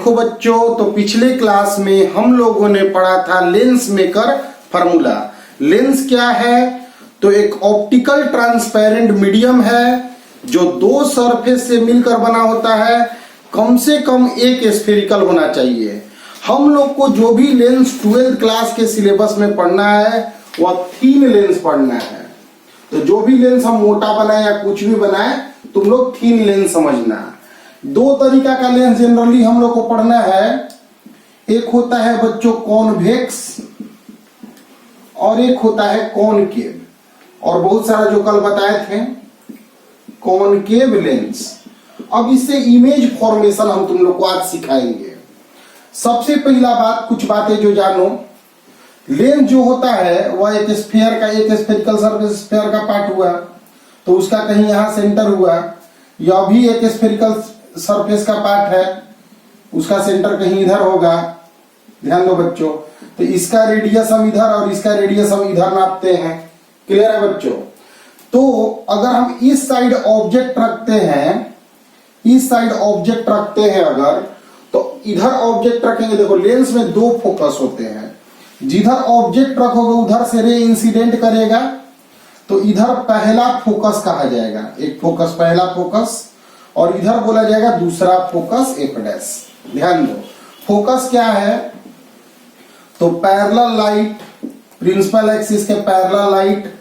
देखो बच्चों, तो पिछले क्लास में हम लोगों ने पढ़ा था लेंस मेकर फार्मूला। लेंस क्या है? तो एक ऑप्टिकल ट्रांसपेरेंट मीडियम है जो दो सरफेस से मिलकर बना होता है। कम से कम एक स्फेरिकल होना चाहिए। हम लोग को जो भी लेंस 12th क्लास के सिलेबस में पढ़ना है वह थीन लेंस पढ़ना है। तो जो भी लेंस हम मोटा बनाए या कुछ भी बनाए, तुम लोग थीन लेंस समझना। दो तरीका का लेंस जनरली हम लोग को पढ़ना है। एक होता है बच्चों कॉन्वेक्स और एक होता है कॉनकेव, और बहुत सारा जो कल बताए थे कॉनकेव लेंस। अब इससे इमेज फॉर्मेशन हम तुम लोग को आज सिखाएंगे। सबसे पहला बात, कुछ बातें जो जानो। लेंस जो होता है वह एक स्फीयर का, एक स्फेरिकल सरफेस स्फीयर का पार्ट हुआ, तो उसका कहीं यहां सेंटर हुआ। यह भी एक स्फेरिकल सरफेस का पार्ट है, उसका सेंटर कहीं इधर होगा। ध्यान दो बच्चों। तो इसका रेडियस हम इधर और इसका रेडियस हम इधर नापते हैं। क्लियर है बच्चों? तो अगर हम इस साइड ऑब्जेक्ट रखते हैं, इस साइड ऑब्जेक्ट रखते हैं अगर, तो इधर ऑब्जेक्ट रखेंगे। देखो लेंस में दो फोकस होते हैं। जिधर ऑब्जेक्ट रखोगे उधर से रे इंसिडेंट करेगा, तो इधर पहला फोकस कहा जाएगा। एक फोकस पहला फोकस, और इधर बोला जाएगा दूसरा फोकस एफ डैश। ध्यान दो, फोकस क्या है? तो पैरेलल लाइट, प्रिंसिपल एक्सिस के पैरेलल लाइट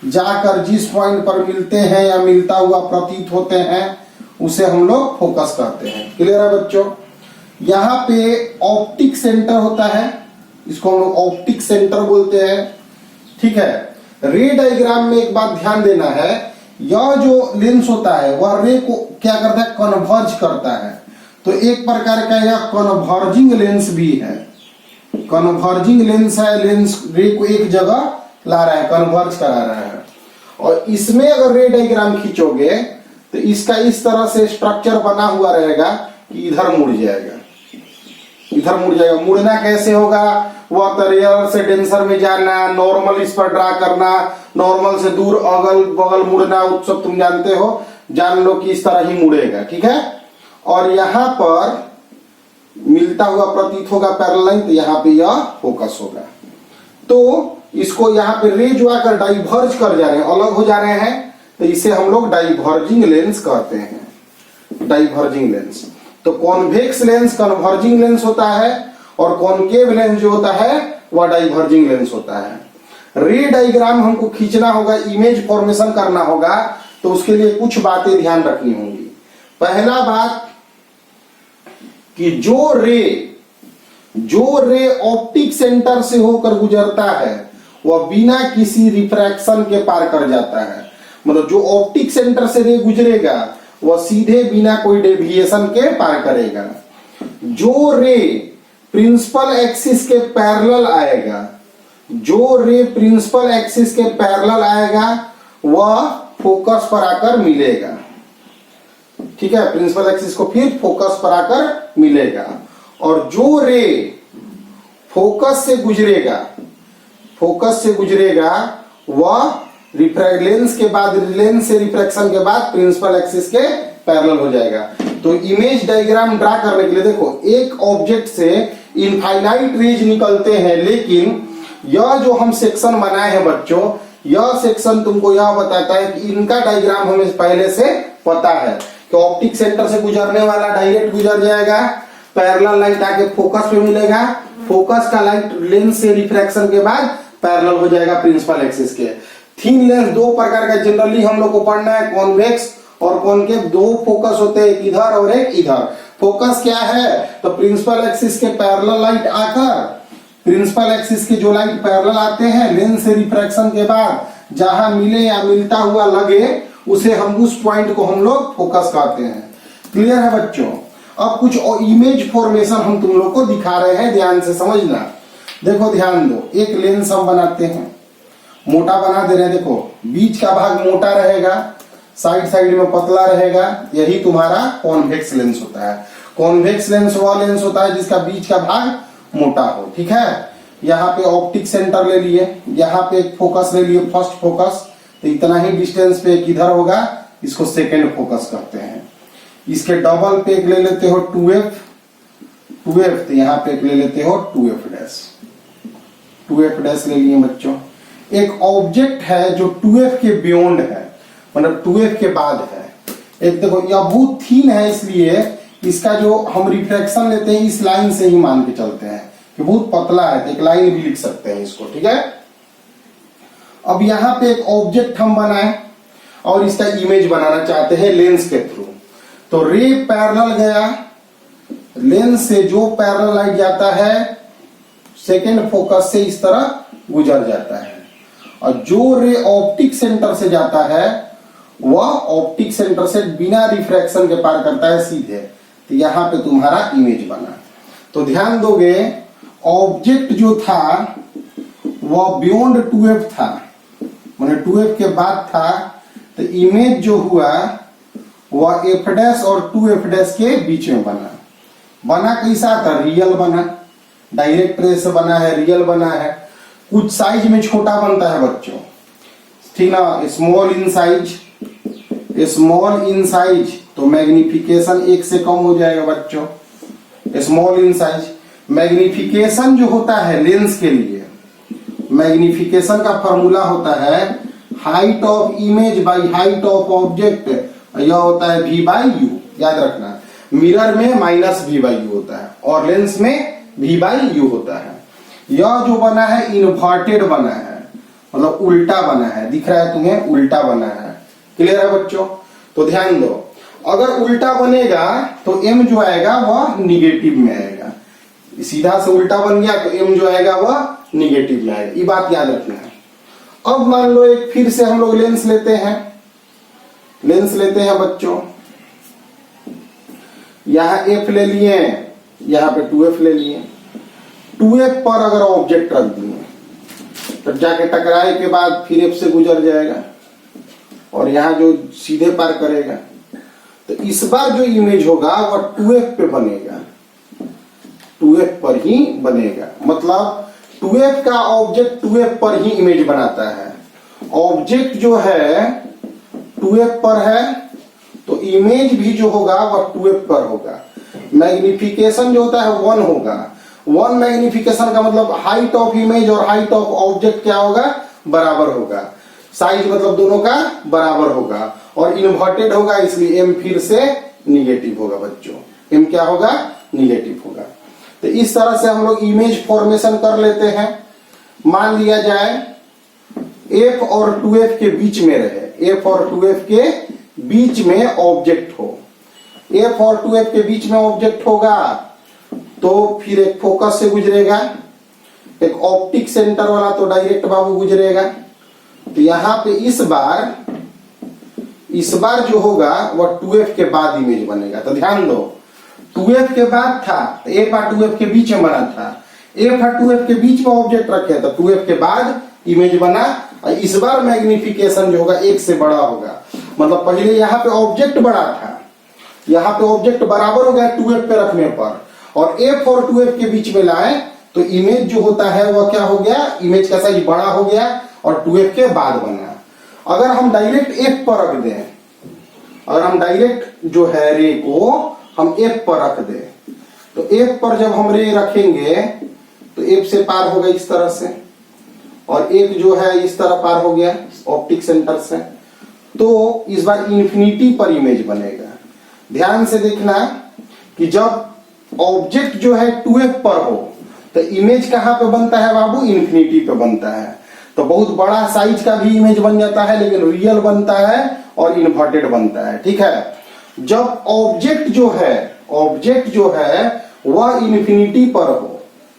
जाकर जिस पॉइंट पर मिलते हैं या मिलता हुआ प्रतीत होते हैं उसे हम लोग फोकस कहते हैं। क्लियर है बच्चों? यहाँ पे ऑप्टिक सेंटर होता है, इसको हम लोग ऑप्टिक सेंटर बोलते हैं। ठीक है। रे डायग्राम में एक बात ध्यान देना है, यह जो लेंस होता है वह रे को क्या करता है? कन्वर्ज करता है। तो एक प्रकार का यह कन्वर्जिंग लेंस भी है। कन्वर्जिंग लेंस है, लेंस रे को एक जगह ला रहा है, कन्वर्ज करा रहा है। और इसमें अगर रे डायग्राम खींचोगे तो इसका इस तरह से स्ट्रक्चर बना हुआ रहेगा कि इधर मुड़ जाएगा, इधर मुड़ जाएगा। मुड़ना कैसे होगा? वह तो रेयर से डेंसर में जाना, नॉर्मल इस पर ड्रा करना, नॉर्मल से दूर अगल बगल मुड़ना, सब तुम जानते हो। जान लो कि इस तरह ही मुड़ेगा। ठीक है। और यहां पर मिलता हुआ प्रतीत होगा पैरेलल लाइन, तो यहाँ पे यह फोकस होगा। तो इसको यहाँ पे रे जो आकर डाइवर्ज कर जा रहे हैं, अलग हो जा रहे हैं, तो इसे हम लोग डाइवर्जिंग लेंस कहते हैं। Diverging lens. तो कॉन्वेक्स लेंस कन्वर्जिंग लेंस होता है, और कॉनकेव लेंस जो होता है वह डाइवर्जिंग लेंस होता है। रे डायग्राम हमको खींचना होगा, इमेज फॉर्मेशन करना होगा, तो उसके लिए कुछ बातें ध्यान रखनी होंगी। पहला बात कि जो रे ऑप्टिक सेंटर से होकर गुजरता है वह बिना किसी रिफ्रैक्शन के पार कर जाता है। मतलब जो ऑप्टिक सेंटर से रे गुजरेगा वह सीधे बिना कोई डेविएशन के पार करेगा। जो रे प्रिंसिपल एक्सिस के पैरेलल आएगा, जो रे प्रिंसिपल एक्सिस के पैरेलल आएगा वह फोकस पर आकर मिलेगा। ठीक है। प्रिंसिपल एक्सिस को फिर फोकस पर आकर मिलेगा। और जो रे फोकस से गुजरेगा वह लेंस के बाद, लेंस से रिफ्रैक्शन के बाद प्रिंसिपल एक्सिस के पैरेलल हो जाएगा। तो इमेज डायग्राम ड्रा करने के लिए देखो, एक ऑब्जेक्ट से इनफाइनाइट रेज निकलते हैं, लेकिन यह जो हम सेक्शन बनाए हैं बच्चों, यह सेक्शन तुमको यह बताता है कि इनका डायग्राम हमें पहले से पता है कि ऑप्टिक सेंटर से गुजरने वाला डायरेक्ट गुजर जाएगा, पैरेलल लाइट आके फोकस पे मिलेगा, फोकस का लाइट लेंस से रिफ्रैक्शन के बाद पैरेलल हो जाएगा प्रिंसिपल एक्सिस के। थीन लेंस दो प्रकार का जनरली हम लोग को पढ़ना है, कॉन्वेक्स और कॉनकेव। दो फोकस होते हैं, एक इधर और एक इधर। फोकस क्या है? तो प्रिंसिपल एक्सिस के पैरेलल लाइट आकर, प्रिंसिपल एक्सिस के जो लाइट पैरेलल आते हैं लेंस से रिफ्रैक्शन के बाद जहां मिले या मिलता हुआ लगे, उसे हम उस पॉइंट को हम लोग फोकस कहते हैं। क्लियर है बच्चों? अब कुछ इमेज फॉर्मेशन हम तुम लोग को दिखा रहे हैं, ध्यान से समझना। देखो ध्यान दो, एक लेंस हम बनाते हैं, मोटा बना दे रहे हैं। देखो बीच का भाग मोटा रहेगा, साइड में पतला रहेगा, यही तुम्हारा कॉन्वेक्स लेंस होता है। कॉन्वेक्स लेंस वह लेंस होता है जिसका बीच का भाग मोटा हो। ठीक है। यहाँ पे ऑप्टिक सेंटर ले लिए, यहाँ पे एक फोकस ले लिए, फर्स्ट फोकस, तो इतना ही डिस्टेंस पे एक इधर होगा, इसको सेकेंड फोकस कहते हैं। इसके डबल पे एक ले लेते हो 2f, 2f, तो यहाँ पे ले लेते हो 2f डैश, 2f डैश ले लिए बच्चों। एक ऑब्जेक्ट है जो 2f के बियॉन्ड है, मतलब 2f के बाद है। एक देखो यह बहुत थीन है, इसलिए इसका जो हम रिफ्रैक्शन लेते हैं इस लाइन से ही मान के चलते हैं कि बहुत पतला है, तो एक लाइन भी लिख सकते हैं इसको, ठीक है। अब यहाँ पे एक ऑब्जेक्ट हम बनाए और इसका इमेज बनाना चाहते हैं लेंस के थ्रू। तो रे पैरेलल गया, लेंस से जो पैरेलल लाइट जाता है सेकेंड फोकस से इस तरह गुजर जाता है, और जो रे ऑप्टिक सेंटर से जाता है वह ऑप्टिक सेंटर से बिना रिफ्रैक्शन के पार करता है सीधे। तो यहाँ पे तुम्हारा इमेज बना। तो ध्यान दोगे ऑब्जेक्ट जो था वह बियॉन्ड 2f था, माने 2f के बाद था। तो इमेज जो हुआ वह f डैश और 2f डैश के बीच में बना। बना कैसा था? रियल बना, डायरेक्ट रे से बना है, रियल बना है। कुछ साइज में छोटा बनता है बच्चों, ठीक ना, small in size, small in size तो मैग्निफिकेशन 1 से कम हो जाएगा बच्चों, स्मॉल इन साइज। मैग्निफिकेशन जो होता है लेंस के लिए, मैग्निफिकेशन का फॉर्मूला होता है height of image by height of object, यह होता है v बाई यू। याद रखना, मिरर में माइनस v बाई यू होता है और लेंस में v बाई यू होता है। यह जो बना है इन्वर्टेड बना है, मतलब उल्टा बना है, दिख रहा है तुम्हें, उल्टा बना है। क्लियर है बच्चों? तो ध्यान दो, अगर उल्टा बनेगा तो m जो आएगा वह निगेटिव में आएगा, सीधा से उल्टा बन गया तो m जो आएगा वह निगेटिव में आएगा, ये बात याद रखना है। अब मान लो एक फिर से हम लोग लेंस लेते हैं, लेंस लेते हैं बच्चों, यहां f ले लिए, यहां पे 2f ले लिए। 2f पर अगर ऑब्जेक्ट रख दिए तो जाके टकराए के बाद फिर f से गुजर जाएगा और यहां जो सीधे पार करेगा, तो इस बार जो इमेज होगा वह 2f पे बनेगा, 2f पर ही बनेगा। मतलब 2f का ऑब्जेक्ट 2f पर ही इमेज बनाता है। ऑब्जेक्ट जो है 2f पर है तो इमेज भी जो होगा वह 2f पर होगा। मैग्निफिकेशन जो होता है 1 होगा। 1 मैग्निफिकेशन का मतलब हाइट ऑफ इमेज और हाइट ऑफ ऑब्जेक्ट क्या होगा? बराबर होगा। साइज मतलब दोनों का बराबर होगा और इन्वर्टेड होगा, इसलिए m फिर से निगेटिव होगा बच्चों, m क्या होगा? निगेटिव होगा। तो इस तरह से हम लोग इमेज फॉर्मेशन कर लेते हैं। मान लिया जाए f और 2f के बीच में रहे, f और 2f के बीच में ऑब्जेक्ट हो, f और 2f के बीच में ऑब्जेक्ट होगा तो फिर एक फोकस से गुजरेगा, एक ऑप्टिक सेंटर वाला तो डायरेक्ट बाबू गुजरेगा। तो यहां पे इस बार जो होगा वह 2f के बाद इमेज बनेगा। तो ध्यान दो, 2f के बाद था तो f और 2f के बीच में बना था, f और 2f के बीच में ऑब्जेक्ट रखे तो 2f के बाद इमेज बना। और इस बार मैग्निफिकेशन जो होगा 1 से बड़ा होगा, मतलब पहले यहाँ पे ऑब्जेक्ट बड़ा था, यहाँ पे ऑब्जेक्ट बराबर हो गया 2f पे रखने पर, और f और 2f के बीच में लाए तो इमेज जो होता है वह क्या हो गया? इमेज का साइज बड़ा हो गया और 2f के बाद बना। अगर हम डायरेक्ट f पर रख दें, अगर हम डायरेक्ट जो है रे को हम f पर रख दें, तो f पर जब हम रे रखेंगे तो f से पार होगा इस तरह से, और एक जो है इस तरह पार हो गया ऑप्टिक सेंटर से, तो इस बार इंफिनिटी पर इमेज बनेगा। ध्यान से देखना कि जब ऑब्जेक्ट जो है 2f पर हो तो इमेज कहां पे बनता है बाबू? इंफिनिटी पे बनता है। तो बहुत बड़ा साइज का भी इमेज बन जाता है, लेकिन रियल बनता है और इन्वर्टेड बनता है, ठीक है। जब ऑब्जेक्ट जो है वह इंफिनिटी पर हो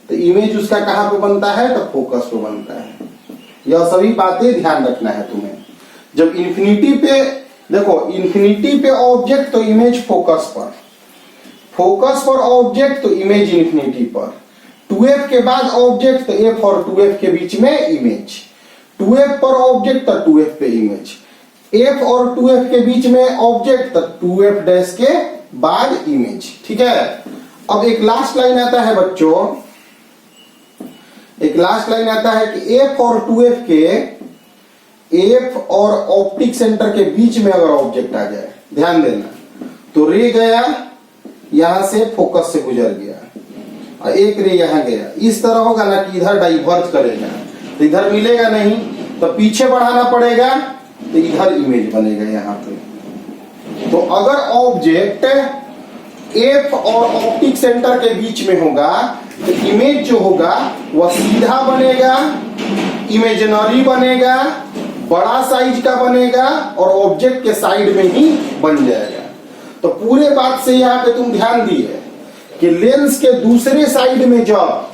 तो इमेज उसका कहां पे बनता है? तो फोकस पे बनता है। यह सभी बातें ध्यान रखना है तुम्हें। जब इंफिनिटी पे देखो, इंफिनिटी पे ऑब्जेक्ट तो इमेज फोकस पर, फोकस पर ऑब्जेक्ट तो इमेज इंफिनिटी पर, 2f के बाद ऑब्जेक्ट तो f और 2f के बीच में इमेज, 2f पर ऑब्जेक्ट तो 2f पे इमेज, f और 2f के बीच में ऑब्जेक्ट तो 2f डैश के बाद इमेज, ठीक है। अब एक लास्ट लाइन आता है बच्चों, एक लास्ट लाइन आता है कि f और 2f के, f और ऑप्टिक सेंटर के बीच में अगर ऑब्जेक्ट आ जाए, ध्यान देना, तो रे गया यहां से फोकस से गुजर गया, और एक रे यहाँ गया, इस तरह होगा ना कि इधर डाइवर्ज करेगा तो इधर मिलेगा नहीं, तो पीछे बढ़ाना पड़ेगा तो इधर इमेज बनेगा यहाँ पे। तो अगर ऑब्जेक्ट एफ और ऑप्टिक सेंटर के बीच में होगा तो इमेज जो होगा वह सीधा बनेगा, इमेजिनरी बनेगा, बड़ा साइज का बनेगा और ऑब्जेक्ट के साइड में ही बन जाएगा। तो पूरे बात से यहाँ पे तुम ध्यान दिए कि लेंस के दूसरे साइड में जब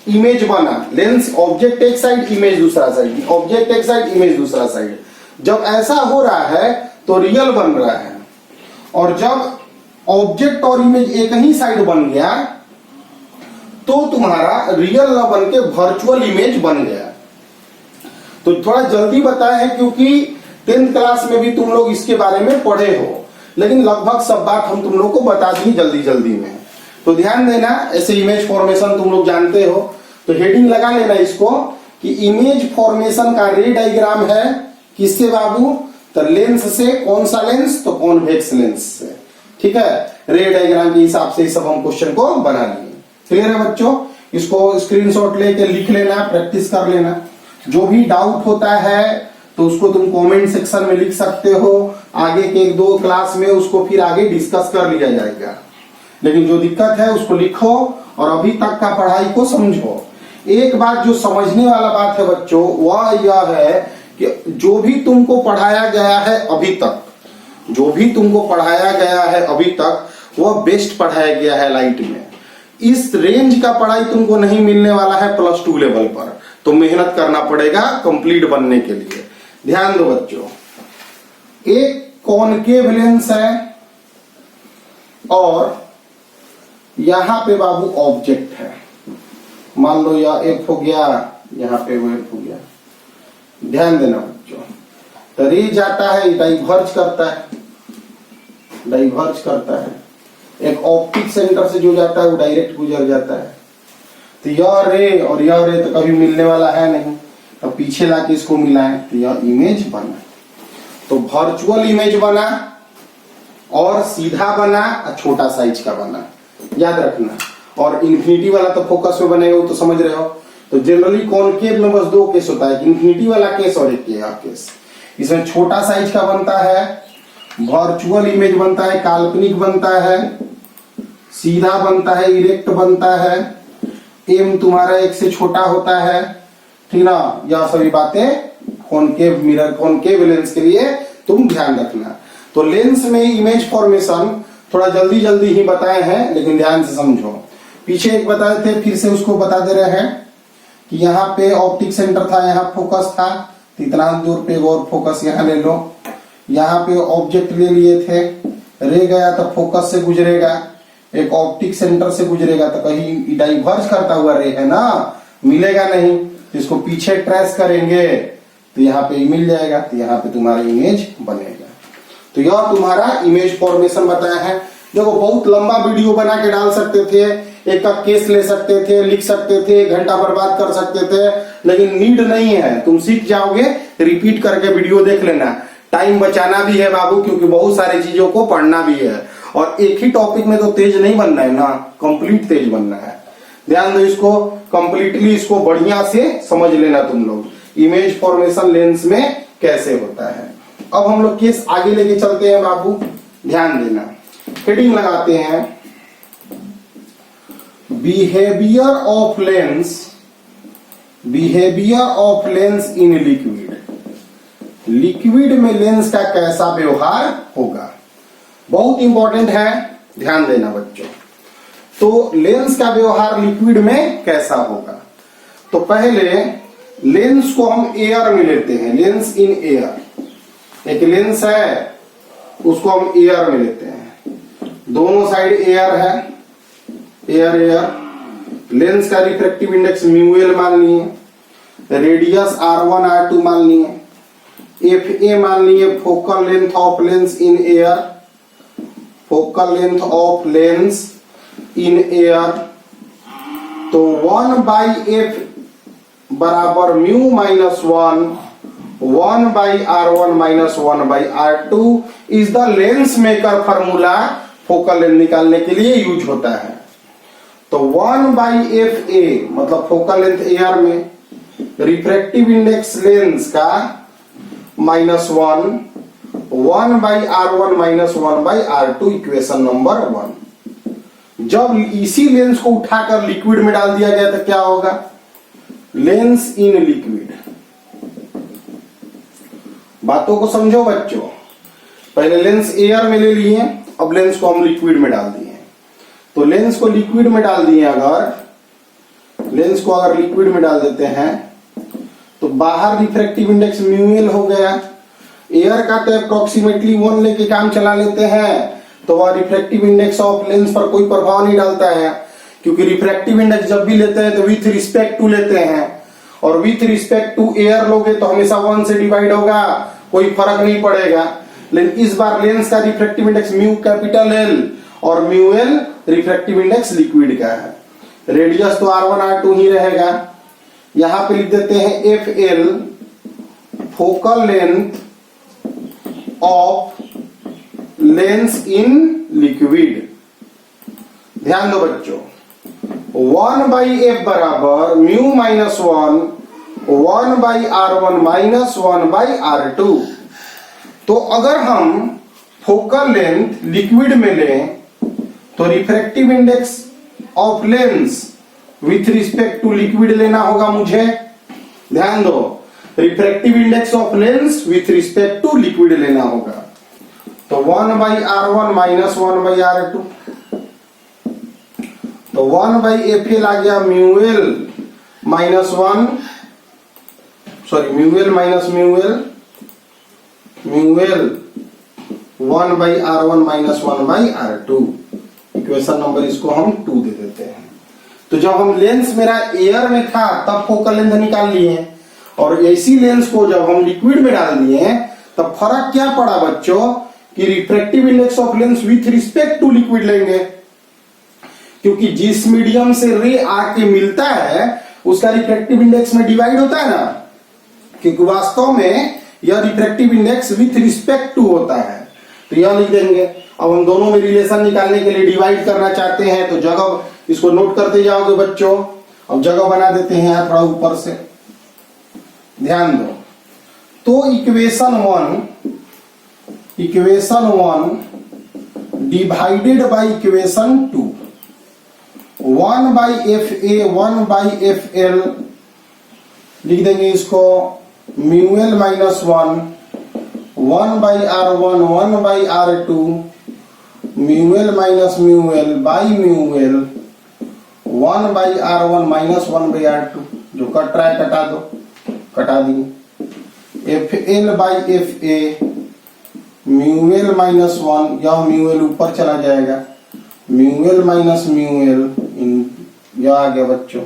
इमेज बना, लेंस ऑब्जेक्ट एक साइड इमेज दूसरा साइड, ऑब्जेक्ट एक साइड इमेज दूसरा साइड, जब ऐसा हो रहा है तो रियल बन रहा है। और जब ऑब्जेक्ट और इमेज एक ही साइड बन गया तो तुम्हारा रियल न बन के वर्चुअल इमेज बन गया। तो थोड़ा जल्दी बताया है क्योंकि 10th क्लास में भी तुम लोग इसके बारे में पढ़े हो, लेकिन लगभग सब बात हम तुम लोग को बता दी जल्दी जल्दी में। तो ध्यान देना, ऐसे इमेज फॉर्मेशन तुम लोग जानते हो तो हेडिंग लगा लेना इसको कि इमेज फॉर्मेशन का रे डायग्राम है किससे बाबू, तो लेंस से। कौन सा लेंस, तो कॉन्वेक्स लेंस से। ठीक है, रे डायग्राम के हिसाब से सब हम क्वेश्चन को बना लिए। क्लियर है बच्चों, इसको स्क्रीनशॉट लेके लिख लेना, प्रैक्टिस कर लेना। जो भी डाउट होता है तो उसको तुम कमेंट सेक्शन में लिख सकते हो, आगे के 1-2 क्लास में उसको फिर आगे डिस्कस कर लिया जाएगा। लेकिन जो दिक्कत है उसको लिखो और अभी तक का पढ़ाई को समझो। एक बात जो समझने वाला बात है बच्चों वह यह है कि जो भी तुमको पढ़ाया गया है अभी तक, जो भी तुमको पढ़ाया गया है अभी तक वह बेस्ट पढ़ाया गया है लाइट में। इस रेंज का पढ़ाई तुमको नहीं मिलने वाला है +2 लेवल पर, तो मेहनत करना पड़ेगा कंप्लीट बनने के लिए। ध्यान दो बच्चों, एक कॉनकेव लेंस है और यहां पे बाबू ऑब्जेक्ट है, मान लो यह एफ हो गया, यहाँ पे वो एफ हो गया। ध्यान देना बच्चों, तो रे जाता है डाइवर्ज करता है, डाइवर्ज करता है, एक ऑप्टिक सेंटर से जो जाता है वो डायरेक्ट गुजर जाता है। तो यह रे और यह रे तो कभी मिलने वाला है नहीं, तो पीछे लाके इसको मिलाएं तो यह इमेज बना। तो वर्चुअल इमेज बना और सीधा बना और छोटा साइज का बना, याद रखना। और इन्फिनिटी वाला तो फोकस में बनेगा, वो तो समझ रहे हो। तो जनरली कॉनकेव में बस 2 केस होता है, इन्फिनिटी वाला केस और एक केस। इसमें छोटा साइज का बनता है, वर्चुअल इमेज बनता है, काल्पनिक बनता है, सीधा बनता है, इरेक्ट बनता है, एम तुम्हारा 1 से छोटा होता है। ठीक ना, यह सभी बातें कॉनकेव मिरर, कॉनकेव लेंस के लिए तुम ध्यान रखना। तो लेंस में इमेज फॉर्मेशन थोड़ा जल्दी जल्दी ही बताए हैं, लेकिन ध्यान से समझो। पीछे एक बताए थे, फिर से उसको बता दे रहे हैं कि यहाँ पे ऑप्टिक सेंटर था, यहाँ फोकस था, तो इतना दूर पे और फोकस यहाँ ले लो। यहाँ पे ऑब्जेक्ट ले लिए थे, रे गया तो फोकस से गुजरेगा, एक ऑप्टिक सेंटर से गुजरेगा तो कहीं डाइवर्ज करता हुआ रे है ना, मिलेगा नहीं। इसको पीछे ट्रेस करेंगे तो यहाँ पे मिल जाएगा, तो यहाँ पे तुम्हारा इमेज बनेगा। तो यह तुम्हारा इमेज फॉर्मेशन बताया है। देखो बहुत लंबा वीडियो बना के डाल सकते थे, एक का केस ले सकते थे, लिख सकते थे, घंटा बर्बाद कर सकते थे, लेकिन नीड नहीं है। तुम सीख जाओगे, रिपीट करके वीडियो देख लेना। टाइम बचाना भी है बाबू, क्योंकि बहुत सारी चीजों को पढ़ना भी है और एक ही टॉपिक में तो तेज नहीं बनना है ना, कंप्लीट तेज बनना है। ध्यान दो, इसको कंप्लीटली इसको बढ़िया से समझ लेना तुम लोग, इमेज फॉर्मेशन लेंस में कैसे होता है। अब हम लोग केस आगे लेके चलते हैं बाबू, ध्यान देना। हेडिंग लगाते हैं, behaviour of lens, behaviour of lens in liquid. Liquid में लेंस का कैसा व्यवहार होगा, बहुत इंपॉर्टेंट है, ध्यान देना बच्चों। तो लेंस का व्यवहार लिक्विड में कैसा होगा, तो पहले लेंस को हम एयर में लेते हैं, लेंस इन एयर। एक लेंस है उसको हम एयर में लेते हैं, दोनों साइड एयर है, एयर एयर। लेंस का रिफ्रैक्टिव इंडेक्स म्यूएल मान लिए, रेडियस R1 R2 मान लिए, FA मान लिए, focal length of lens in air, focal length of lens in air. तो 1/f बराबर mu minus 1/R1 minus 1/R2 is the lens maker formula focal length निकालने के लिए यूज होता है। तो 1/FA मतलब फोकल लेंथ AR में, रिफ्रैक्टिव इंडेक्स लेंस का -1, 1/R1 - 1/R2 इक्वेशन नंबर 1। जब इसी लेंस को उठाकर लिक्विड में डाल दिया गया तो क्या होगा? Lens in liquid. बातों को समझो बच्चों, पहले लेंस एयर में ले लिए, अब लेंस को हम लिक्विड में डाल दिए। तो लेंस को लिक्विड में डाल दिए, अगर लेंस को अगर लिक्विड में डाल देते हैं तो बाहर रिफ्रैक्टिव इंडेक्स म्यूएल हो गया। एयर का तो अप्रोक्सीमेटली 1 लेके काम चला लेते हैं, तो वह रिफ्रैक्टिव इंडेक्स ऑफ लेंस पर कोई प्रभाव नहीं डालता है, क्योंकि रिफ्रैक्टिव इंडेक्स जब भी लेते हैं तो विथ रिस्पेक्ट टू लेते हैं, और विथ रिस्पेक्ट टू एयर लोगे तो हमेशा 1 से डिवाइड होगा, कोई फर्क नहीं पड़ेगा। लेकिन इस बार लेंस का refractive index mu capital L और mu L refractive index liquid का है। रेडियस तो R1 R2 ही रहेगा। यहां पे लिख देते हैं FL focal length of lens in liquid. ध्यान दो बच्चों, 1/F बराबर म्यू -1 1/R1 - 1/R2। तो अगर हम फोकल लेंथ लिक्विड में लें तो refractive index of lens with respect to liquid लेना होगा मुझे। ध्यान दो, refractive index of lens with respect to liquid लेना होगा। तो 1/R1 - 1/R2, तो 1/FL आ गया mu L -1, sorry mu L minus mu L 1/R1 - 1/R2। Equation number इसको हम 2 दे देते हैं। तो जब हम लेंस मेरा एयर में था तब फोकल लेंथ निकाल लिए, और इसी लेंस को जब हम लिक्विड में डाल दिए तब फर्क क्या पड़ा बच्चों कि refractive index of lens with respect to liquid लेंगे, क्योंकि जिस मीडियम से रे आके मिलता है उसका रिफ्रैक्टिव इंडेक्स में डिवाइड होता है ना, क्योंकि वास्तव में यह refractive index with respect to होता है। तो यह लिख देंगे। अब हम दोनों में रिलेशन निकालने के लिए डिवाइड करना चाहते हैं तो जगह इसको नोट करते जाओगे बच्चों। अब जगह बना देते हैं थोड़ा ऊपर से, ध्यान दो। तो equation 1 divided by equation 2, 1/FA 1/FL लिख देंगे इसको म्यूएल -1 1/R1 1/R2 म्यूएल minus म्यूएल by म्यूएल 1/R1 - 1/R2। जो कट रहा है कटा दो, कटा दिए। FL/FA म्यूएल -1, यह म्यूएल ऊपर चला जाएगा, म्यूएल माइनस म्यूएल यह आ गया बच्चों।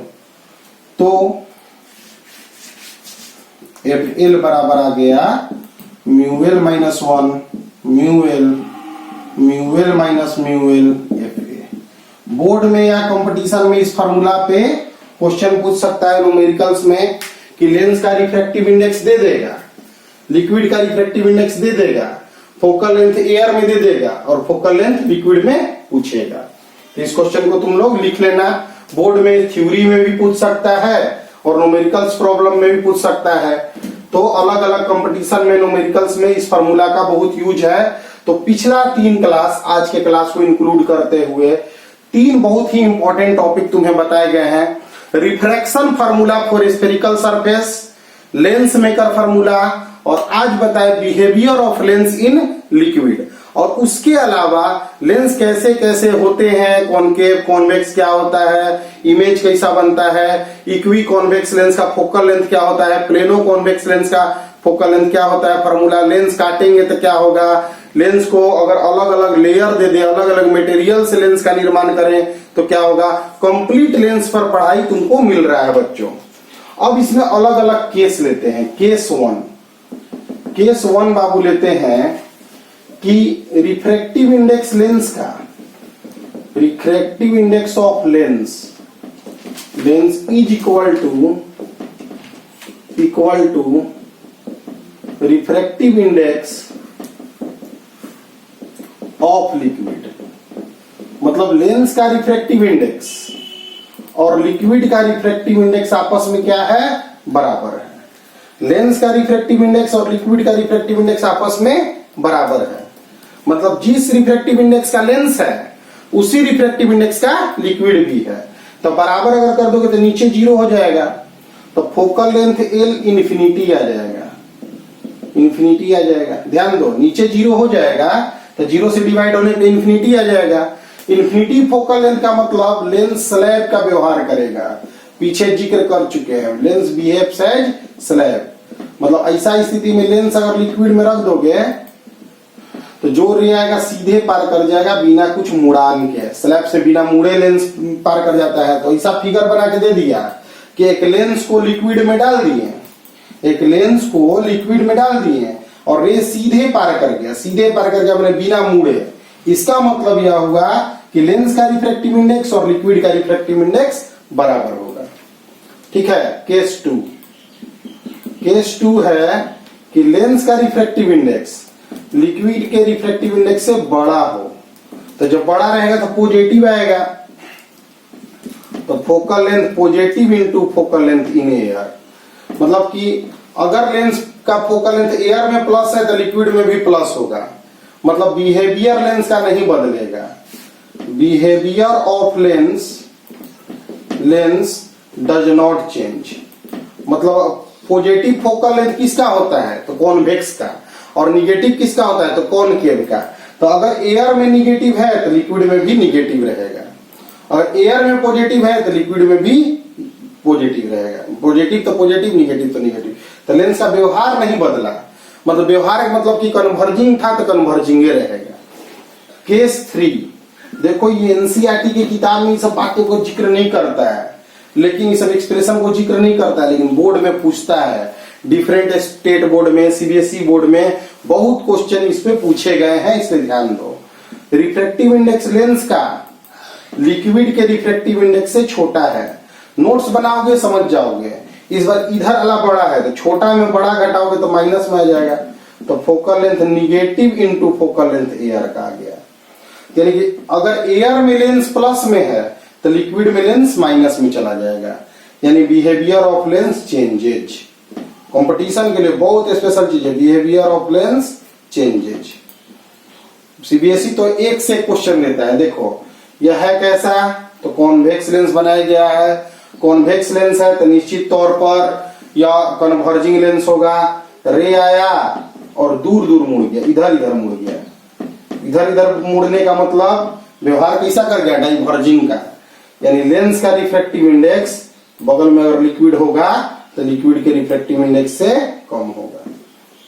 तो FL बराबर आ गया म्यूएल -1 म्यूएल माइनस म्यूएल FA। बोर्ड में या कंपटीशन में इस फार्मूला पे क्वेश्चन पूछ सकता है न्यूमेरिकल्स में कि लेंस का रिफ्रैक्टिव इंडेक्स दे देगा, लिक्विड का रिफ्रैक्टिव इंडेक्स दे देगा, फोकल लेंथ एयर में दे देगा और फोकल लेंथ लिक्विड में पूछेगा। तो इस क्वेश्चन को तुम लोग लिख लेना। बोर्ड में थ्योरी में भी पूछ सकता है और न्यूमेरिकल्स प्रॉब्लम में भी पूछ सकता है। तो अलग अलग कंपटीशन में न्यूमेरिकल्स में इस फार्मूला का बहुत यूज है। तो पिछला 3 क्लास आज के क्लास को इंक्लूड करते हुए 3 बहुत ही इंपॉर्टेंट टॉपिक तुम्हें बताए गए हैं। Refraction formula for spherical surface, lens maker formula, और आज बताए behaviour of lens in liquid. और उसके अलावा लेंस कैसे कैसे होते हैं, कॉनकेव कॉन्वेक्स क्या होता है, इमेज कैसा बनता है, इक्वी कॉन्वेक्स लेंस का फोकल लेंथ क्या होता है, प्लेनो कॉन्वेक्स लेंस का फोकल लेंथ क्या होता है, फार्मूला लेंस काटेंगे तो क्या होगा, लेंस को अगर अलग अलग लेयर दे दे, अलग अलग मटेरियल से लेंस का निर्माण करें तो क्या होगा। कंप्लीट लेंस पर पढ़ाई तुमको मिल रहा है बच्चों। अब इसमें अलग अलग केस लेते हैं। केस 1 बाबू लेते हैं कि रिफ्रैक्टिव इंडेक्स लेंस का, refractive index of lens is equal to refractive index of liquid. मतलब लेंस का रिफ्रैक्टिव इंडेक्स और लिक्विड का रिफ्रैक्टिव इंडेक्स आपस में क्या है, बराबर है। लेंस का रिफ्रैक्टिव इंडेक्स और लिक्विड का रिफ्रैक्टिव इंडेक्स आपस में बराबर है, मतलब जिस रिफ्रैक्टिव इंडेक्स का लेंस है उसी रिफ्रैक्टिव इंडेक्स का लिक्विड भी है। तो बराबर अगर कर दोगे तो नीचे 0 हो जाएगा, तो फोकल लेंथ एल इन्फिनिटी आ जाएगा, इन्फिनिटी आ जाएगा। ध्यान दो, नीचे 0 हो जाएगा तो 0 से डिवाइड होने पे इन्फिनिटी आ जाएगा। इन्फिनिटी फोकल लेंथ का मतलब लेंस स्लैब का व्यवहार करेगा, पीछे जिक्र कर चुके हैं, लेंस बिहेव्स एज स्लैब। मतलब ऐसा स्थिति में लेंस अगर लिक्विड में रख दोगे तो जो रे आएगा सीधे पार कर जाएगा बिना कुछ मुड़ान के, स्लैब से बिना मुड़े लेंस पार कर जाता है। तो ऐसा फिगर बना के दे दिया कि एक लेंस को लिक्विड में डाल दिए, एक लेंस को लिक्विड में डाल दिए और रे सीधे पार कर गया, सीधे पार कर गया मैंने बिना मुड़े। इसका मतलब यह हुआ कि लेंस का रिफ्रैक्टिव इंडेक्स और लिक्विड का रिफ्रैक्टिव इंडेक्स बराबर होगा। ठीक है। केस 2, केस 2 है कि लेंस का रिफ्रैक्टिव इंडेक्स लिक्विड के रिफ्रैक्टिव इंडेक्स से बड़ा हो, तो जब बड़ा रहेगा तो पॉजिटिव आएगा, तो focal length positive into focal length in air. मतलब कि अगर लेंस का फोकल लेंथ एयर में प्लस है तो लिक्विड में भी प्लस होगा, मतलब बिहेवियर लेंस का नहीं बदलेगा। Behaviour of lens does not change. मतलब पॉजिटिव फोकल लेंथ किसका होता है, तो कॉन्वेक्स का, और निगेटिव किसका होता है, तो कॉनकेव का। तो अगर एयर में निगेटिव है तो लिक्विड में भी निगेटिव रहेगा, और एयर में पॉजिटिव है तो लिक्विड में भी पॉजिटिव रहेगा। पॉजिटिव तो पॉजिटिव, निगेटिव तो निगेटिव। तो लेंस का व्यवहार नहीं बदला, मतलब व्यवहार मतलब कि कन्वर्जिंग था तो कन्वर्जिंग रहेगा। केस 3 देखो, ये एनसीईआरटी की किताब में सब बातों को जिक्र नहीं करता है, लेकिन इस सब एक्सप्रेशन को जिक्र नहीं करता है, लेकिन बोर्ड में पूछता है। डिफरेंट स्टेट बोर्ड में, सीबीएसई बोर्ड में बहुत क्वेश्चन इस पे पूछे गए हैं, इसलिए ध्यान दो। रिफ्रैक्टिव इंडेक्स लेंस का लिक्विड के रिफ्रैक्टिव इंडेक्स से छोटा है। नोट्स बनाओगे समझ जाओगे। इस बार इधर वाला बड़ा है तो छोटा में बड़ा घटाओगे तो माइनस में आ जाएगा, तो focal length negative into focal length air का आ गया। यानी कि अगर एयर में लेंस प्लस में है तो लिक्विड में लेंस माइनस में चला जाएगा, यानी behaviour of lens changes. Competition के लिए बहुत स्पेशल चीज है, behaviour of lens changes. CBSE तो एक से क्वेश्चन लेता है। देखो यह है कैसा, तो कॉन्वेक्स लेंस बनाया गया है। कॉन्वेक्स लेंस है तो निश्चित तौर पर या कन्वर्जिंग लेंस होगा। रे आया और दूर दूर मुड़ गया, इधर इधर मुड़ गया। इधर इधर मुड़ने का मतलब व्यवहार कैसा कर गया, डाइवर्जिंग का। यानी लेंस का रिफ्रैक्टिव इंडेक्स बगल में अगर लिक्विड होगा तो लिक्विड के रिफ्रैक्टिव इंडेक्स से कम होगा।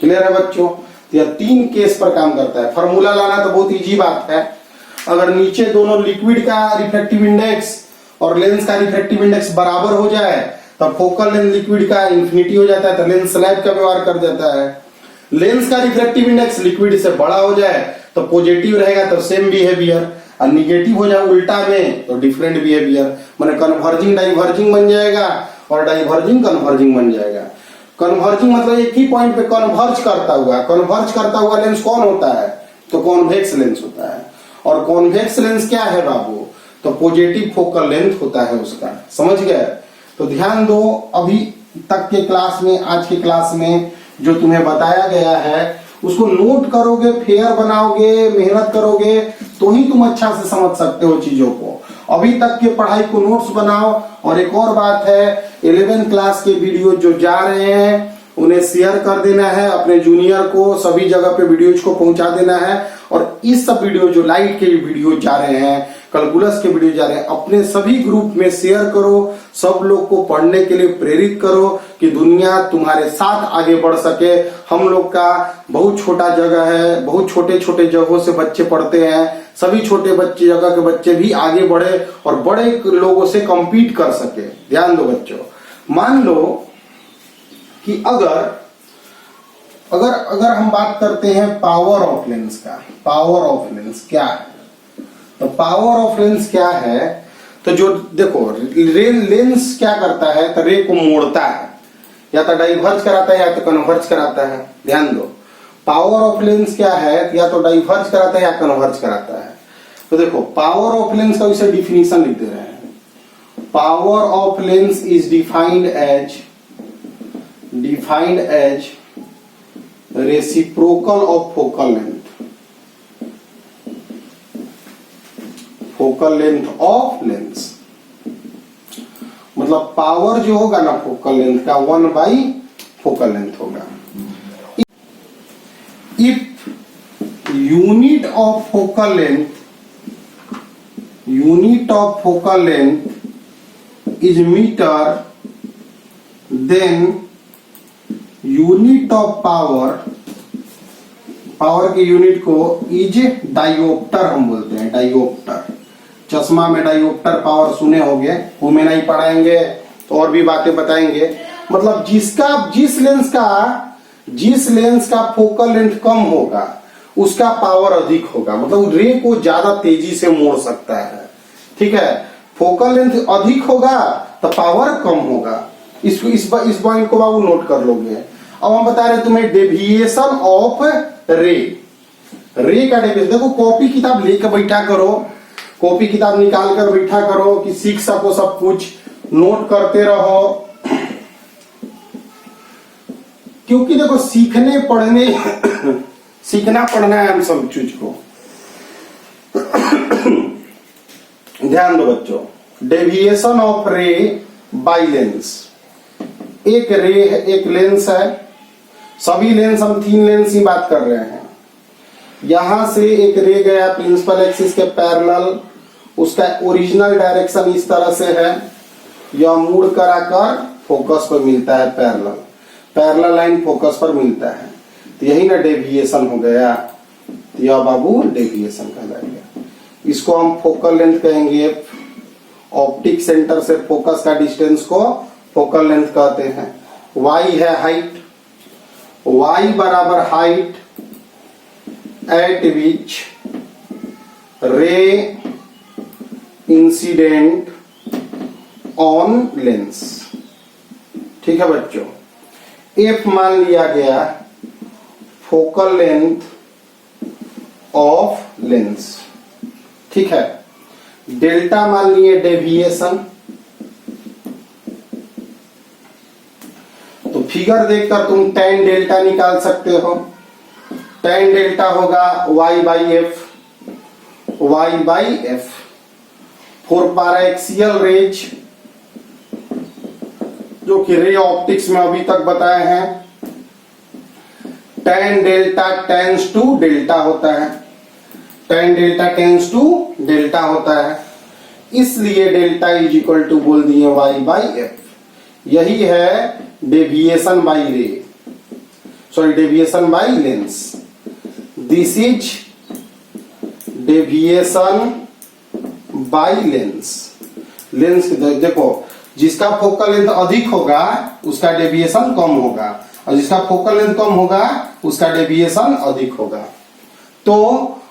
क्लियर है बच्चों। तो यह 3 केस पर काम करता है। फार्मूला लाना तो बहुत इजी बात है। अगर नीचे दोनों लिक्विड का रिफ्रैक्टिव इंडेक्स और लेंस का रिफ्रैक्टिव इंडेक्स बराबर हो जाए तब फोकल लेंथ लिक्विड का इन्फिनिटी हो जाता है, तो लेंस स्लैब का व्यवहार कर देता है। लेंस का रिफ्रैक्टिव इंडेक्स लिक्विड से बड़ा हो जाए तो पॉजिटिव रहेगा, तो सेम बिहेवियर, और निगेटिव हो जाए उल्टा में तो डिफरेंट बिहेवियर। माने कन्वर्जिंग डाइवर्जिंग बन जाएगा और डाइवर्जिंग कन्वर्जिंग बन जाएगा। कन्वर्जिंग मतलब एक ही पॉइंट पे कन्वर्ज करता हुआ लेंस कौन होता है, तो कॉन्वेक्स लेंस होता है। और कॉन्वेक्स लेंस क्या है बाबू, तो पॉजिटिव फोकल लेंथ होता है उसका। समझ गए। तो ध्यान दो, अभी तक के क्लास में, आज के क्लास में जो तुम्हें बताया गया है उसको नोट करोगे, फेयर बनाओगे, मेहनत करोगे तो ही तुम अच्छा से समझ सकते हो चीजों को। अभी तक के पढ़ाई को नोट्स बनाओ। और एक और बात है, 11th क्लास के वीडियो जो जा रहे हैं उन्हें शेयर कर देना है अपने जूनियर को, सभी जगह पे वीडियोज को पहुंचा देना है। और इस सब वीडियो जो लाइट के वीडियो जा रहे हैं, कैलकुलस के वीडियो जा रहे हैं, अपने सभी ग्रुप में शेयर करो। सब लोग को पढ़ने के लिए प्रेरित करो कि दुनिया तुम्हारे साथ आगे बढ़ सके। हम लोग का बहुत छोटा जगह है, बहुत छोटे छोटे जगहों से बच्चे पढ़ते हैं। सभी छोटे बच्चे जगह के बच्चे भी आगे बढ़े और बड़े लोगों से compete कर सके। ध्यान दो बच्चों, मान लो कि अगर हम बात करते हैं पावर ऑफ लेंस का। पावर ऑफ लेंस क्या है, तो पावर ऑफ लेंस क्या है, तो जो देखो लेंस क्या करता है, तो रे को मोड़ता है, या तो डाइवर्ज कराता है या तो कन्वर्ज कराता है। ध्यान दो, पावर ऑफ लेंस क्या है, या तो डाइवर्ज कराता है या कन्वर्ज कराता है। तो देखो पावर ऑफ लेंस का इसे डिफिनीशन लिख दे रहे हैं। power of lens is defined as reciprocal of focal length of lens। मतलब पावर जो होगा ना फोकल लेंथ का 1 बाई फोकल लेंथ होगा। If unit of focal length is meter, then unit of power की यूनिट को इज डायोप्टर हम बोलते हैं। डायोप्टर, चश्मा में डायोप्टर पावर सुने होंगे, वो में नहीं पढ़ाएंगे तो और भी बातें बताएंगे। मतलब जिस लेंस का फोकल लेंथ कम होगा उसका पावर अधिक होगा, मतलब रे को ज्यादा तेजी से मोड़ सकता है। ठीक है, फोकल लेंथ अधिक होगा तो पावर कम होगा। इस पॉइंट को बाबू नोट कर लोगे। अब हम बता रहे तुम्हें डेविएशन ऑफ रे का डेविएशन। देखो कॉपी किताब लेकर बैठा करो, कॉपी किताब निकाल कर बैठा करो कि सीख सको, सब कुछ नोट करते रहो। क्योंकि देखो सीखना पढ़ना है हम सब चीज को। ध्यान दो बच्चों, डेविएशन ऑफ रे बाय लेंस। एक लेंस है, सभी लेंस हम 3 लेंस की बात कर रहे हैं। यहां से एक रे गया प्रिंसिपल एक्सिस के पैरेलल, उसका ओरिजिनल डायरेक्शन इस तरह से है, यह मुड़ कर आकर फोकस पर मिलता है, पैरेलल लाइन फोकस पर मिलता है, तो यही ना डेविएशन हो गया। तो यह बाबू डेविएशन कहलाएगा। इसको हम फोकल लेंथ कहेंगे। ऑप्टिक सेंटर से फोकस का डिस्टेंस को फोकल लेंथ कहते हैं। y है हाइट, y बराबर height eight which ray incident on lens. ठीक है बच्चों, f मान लिया गया फोकल लेंथ ऑफ लेंस। ठीक है, डेल्टा मान लिए डेविएशन। तो फिगर देखकर तुम tan डेल्टा निकाल सकते हो। tan डेल्टा होगा y by F. For paraxial rays, जो कि रे ऑप्टिक्स में अभी तक बताए हैं, tan delta tends to delta होता है, tan delta tends to delta होता है, इसलिए डेल्टा इज इक्वल टू बोल दिए y बाई एफ। यही है डेविएशन बाई रे, sorry deviation by lens. This is deviation by lens. Lens देखो, जिसका फोकल लेंथ अधिक होगा उसका डेविएशन कम होगा, और जिसका फोकल लेंथ कम होगा उसका डेविएशन अधिक होगा। तो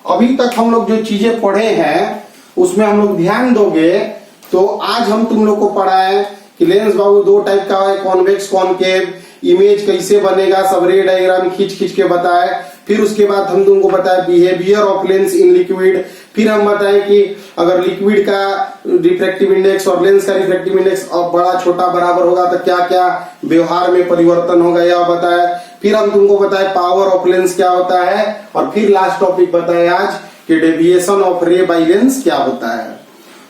अभी तक हम लोग जो चीजें पढ़े हैं उसमें हम लोग ध्यान दोगे तो आज हम तुम लोग को पढ़ाएं कि लेंस बाबू 2 टाइप का है, कॉन्वेक्स कॉनकेव, इमेज कैसे बनेगा, सब रे डायग्राम खींच के बताए। फिर उसके बाद हम तुमको बताए behaviour of lens in liquid. फिर हम बताएं कि अगर लिक्विड का रिफ्रैक्टिव इंडेक्स और लेंस का रिफ्रैक्टिव इंडेक्स अब बड़ा छोटा बराबर होगा तो क्या क्या व्यवहार में परिवर्तन होगा यह बताया। फिर हम तुमको बताए पावर ऑफ लेंस क्या होता है, और फिर लास्ट टॉपिक बताए आज कि डेविएशन ऑफ रे बाय लेंस क्या होता है।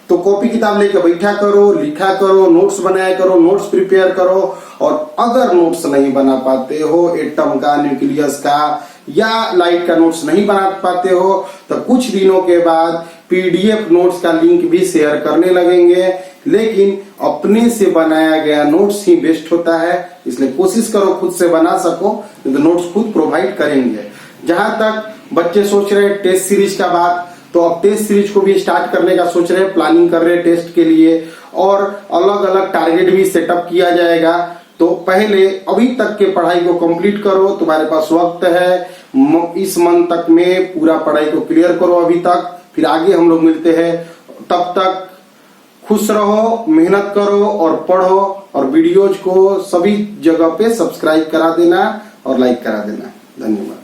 तो कॉपी किताब लेकर बैठा करो, लिखा करो, नोट्स बनाया करो, नोट्स प्रिपेयर करो। और अगर नोट्स नहीं बना पाते हो, एटम का, न्यूक्लियस का या लाइट का नोट्स नहीं बना पाते हो, तो कुछ दिनों के बाद पीडीएफ नोट्स का लिंक भी शेयर करने लगेंगे। लेकिन अपने से बनाया गया नोट्स ही बेस्ट होता है, इसलिए कोशिश करो खुद से बना सको, तो नोट्स खुद प्रोवाइड करेंगे। जहां तक बच्चे सोच रहे हैं टेस्ट सीरीज का बात, तो अब टेस्ट सीरीज को भी स्टार्ट करने का सोच रहे हैं, प्लानिंग कर रहे हैं टेस्ट के लिए, और अलग अलग टारगेट भी सेटअप किया जाएगा। तो पहले अभी तक के पढ़ाई को कंप्लीट करो, तुम्हारे पास वक्त है, इस मंथ तक में पूरा पढ़ाई को क्लियर करो अभी तक, फिर आगे हम लोग मिलते हैं। तब तक खुश रहो, मेहनत करो और पढ़ो, और वीडियोज को सभी जगह पे सब्सक्राइब करा देना और लाइक करा देना। धन्यवाद।